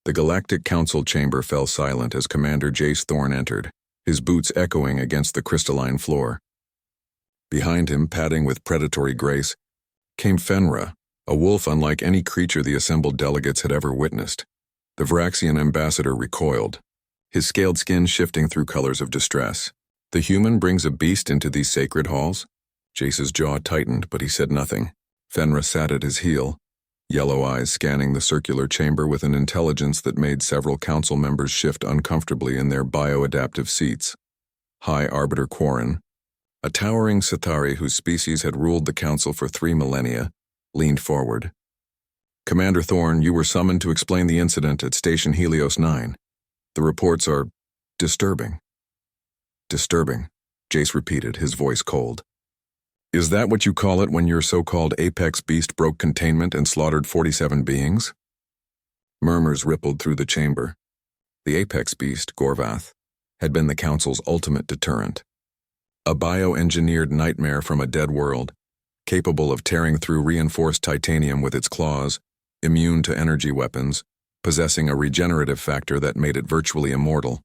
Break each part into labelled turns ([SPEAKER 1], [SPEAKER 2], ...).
[SPEAKER 1] The Galactic Council chamber fell silent as Commander Jace Thorne entered, his boots echoing against the crystalline floor. Behind him, padding with predatory grace, came Fenra, a wolf unlike any creature the assembled delegates had ever witnessed. The Varaxian ambassador recoiled, his scaled skin shifting through colors of distress. The human brings a beast into these sacred halls? Jace's jaw tightened, but he said nothing. Fenra sat at his heel, yellow eyes scanning the circular chamber with an intelligence that made several council members shift uncomfortably in their bioadaptive seats. High Arbiter Quarren, a towering Sithari whose species had ruled the council for 3 millennia, leaned forward. Commander Thorne, you were summoned to explain the incident at Station Helios 9. The reports are disturbing. Disturbing, Jace repeated, his voice cold. Is that what you call it when your so-called apex beast broke containment and slaughtered 47 beings? Murmurs rippled through the chamber. The apex beast, Gorvath, had been the council's ultimate deterrent. A bioengineered nightmare from a dead world, capable of tearing through reinforced titanium with its claws, immune to energy weapons, possessing a regenerative factor that made it virtually immortal.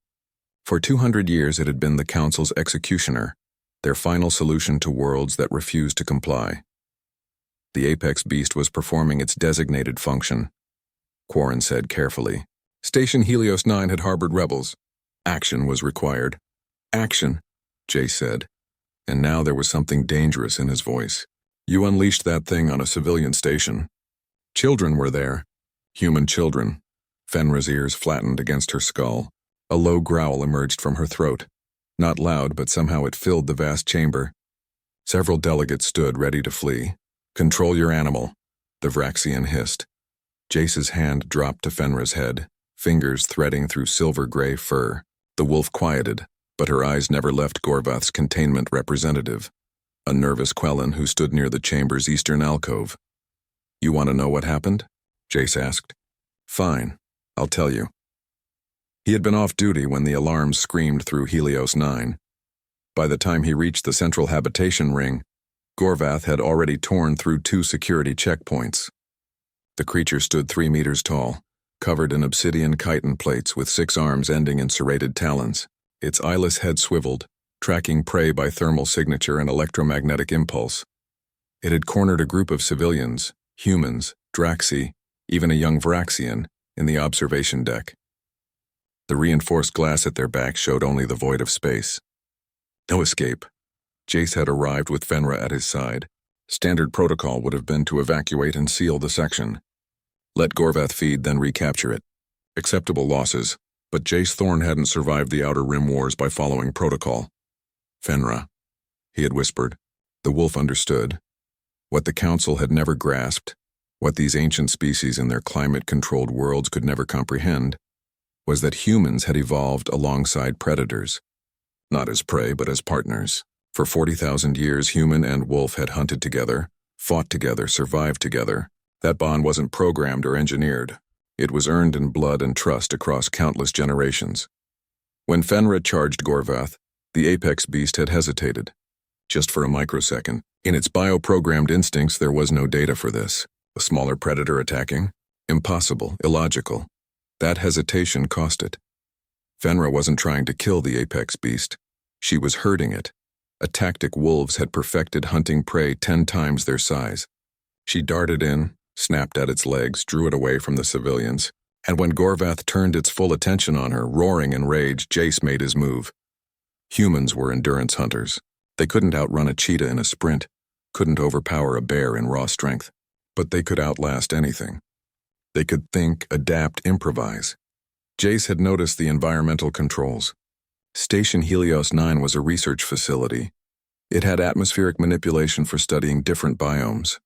[SPEAKER 1] For 200 years it had been the council's executioner, their final solution to worlds that refused to comply. The apex beast was performing its designated function. Quarren said carefully. Station Helios 9 had harbored rebels. Action was required. Action, Jace said, and now there was something dangerous in his voice. You unleashed that thing on a civilian station. Children were there. Human children. Fenra's ears flattened against her skull. A low growl emerged from her throat. Not loud, but somehow it filled the vast chamber. Several delegates stood ready to flee. Control your animal, the Varaxian hissed. Jace's hand dropped to Fenra's head, fingers threading through silver-gray fur. The wolf quieted, but her eyes never left Gorvath's containment representative, a nervous Quellan who stood near the chamber's eastern alcove. You want to know what happened? Jace asked. Fine, I'll tell you. He had been off duty when the alarms screamed through Helios 9. By the time he reached the central habitation ring, Gorvath had already torn through 2 security checkpoints. The creature stood 3 meters tall, covered in obsidian chitin plates with 6 arms ending in serrated talons. Its eyeless head swiveled, tracking prey by thermal signature and electromagnetic impulse. It had cornered a group of civilians, humans, Draxi, even a young Varaxian, in the observation deck. The reinforced glass at their backs showed only the void of space. No escape. Jace had arrived with Fenra at his side. Standard protocol would have been to evacuate and seal the section. Let Gorvath feed, then recapture it. Acceptable losses, but Jace Thorne hadn't survived the Outer Rim Wars by following protocol. Fenra, he had whispered. The wolf understood. What the Council had never grasped, what these ancient species in their climate-controlled worlds could never comprehend, was that humans had evolved alongside predators. Not as prey, but as partners. For 40,000 years, human and wolf had hunted together, fought together, survived together. That bond wasn't programmed or engineered. It was earned in blood and trust across countless generations. When Fenra charged Gorvath, the apex beast had hesitated. Just for a microsecond. In its bioprogrammed instincts, there was no data for this. A smaller predator attacking? Impossible, illogical. That hesitation cost it. Fenra wasn't trying to kill the apex beast. She was herding it. A tactic wolves had perfected hunting prey 10 times their size. She darted in, snapped at its legs, drew it away from the civilians, and when Gorvath turned its full attention on her, roaring in rage, Jace made his move. Humans were endurance hunters. They couldn't outrun a cheetah in a sprint, couldn't overpower a bear in raw strength, but they could outlast anything. They could think, adapt, improvise. Jace had noticed the environmental controls. Station Helios 9 was a research facility. It had atmospheric manipulation for studying different biomes.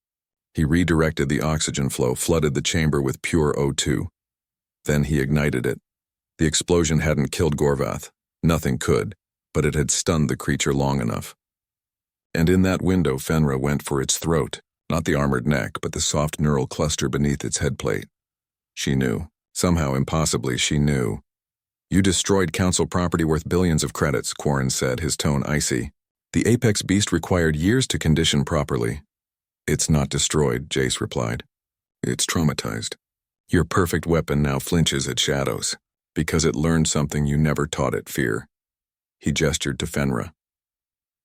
[SPEAKER 1] He redirected the oxygen flow, flooded the chamber with pure O2. Then he ignited it. The explosion hadn't killed Gorvath. Nothing could, but it had stunned the creature long enough. And in that window, Fenra went for its throat, not the armored neck, but the soft neural cluster beneath its headplate. She knew. Somehow, impossibly, she knew. You destroyed council property worth billions of credits, Quarren said, his tone icy. The apex beast required years to condition properly. It's not destroyed, Jace replied. It's traumatized. Your perfect weapon now flinches at shadows, because it learned something you never taught it: fear. He gestured to Fenra.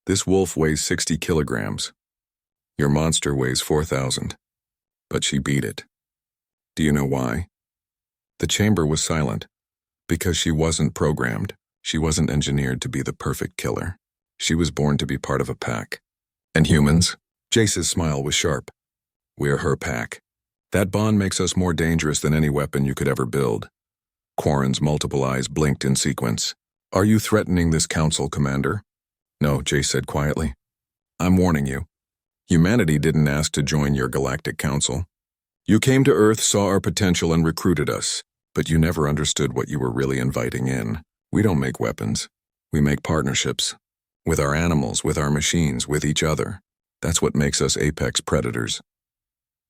[SPEAKER 1] This wolf weighs 60 kilograms. Your monster weighs 4,000. But she beat it. Do you know why? The chamber was silent, because she wasn't programmed. She wasn't engineered to be the perfect killer. She was born to be part of a pack. And humans? Jace's smile was sharp. We're her pack. That bond makes us more dangerous than any weapon you could ever build. Quarren's multiple eyes blinked in sequence. Are you threatening this council, Commander? No, Jace said quietly. I'm warning you. Humanity didn't ask to join your galactic council. You came to Earth, saw our potential, and recruited us, but you never understood what you were really inviting in. We don't make weapons. We make partnerships. With our animals, with our machines, with each other. That's what makes us apex predators.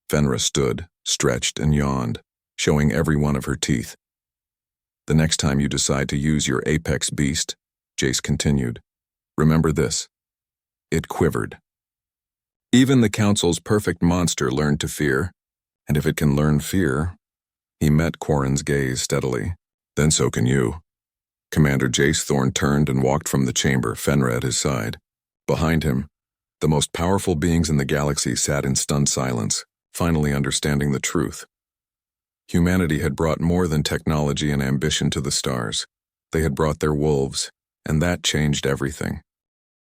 [SPEAKER 1] Fenra stood, stretched, and yawned, showing every one of her teeth. The next time you decide to use your apex beast, Jace continued, remember this. It quivered. Even the Council's perfect monster learned to fear, and if it can learn fear, he met Quarren's gaze steadily, then so can you. Commander Jace Thorn turned and walked from the chamber, Fenra at his side. Behind him, the most powerful beings in the galaxy sat in stunned silence, finally understanding the truth. Humanity had brought more than technology and ambition to the stars. They had brought their wolves, and that changed everything.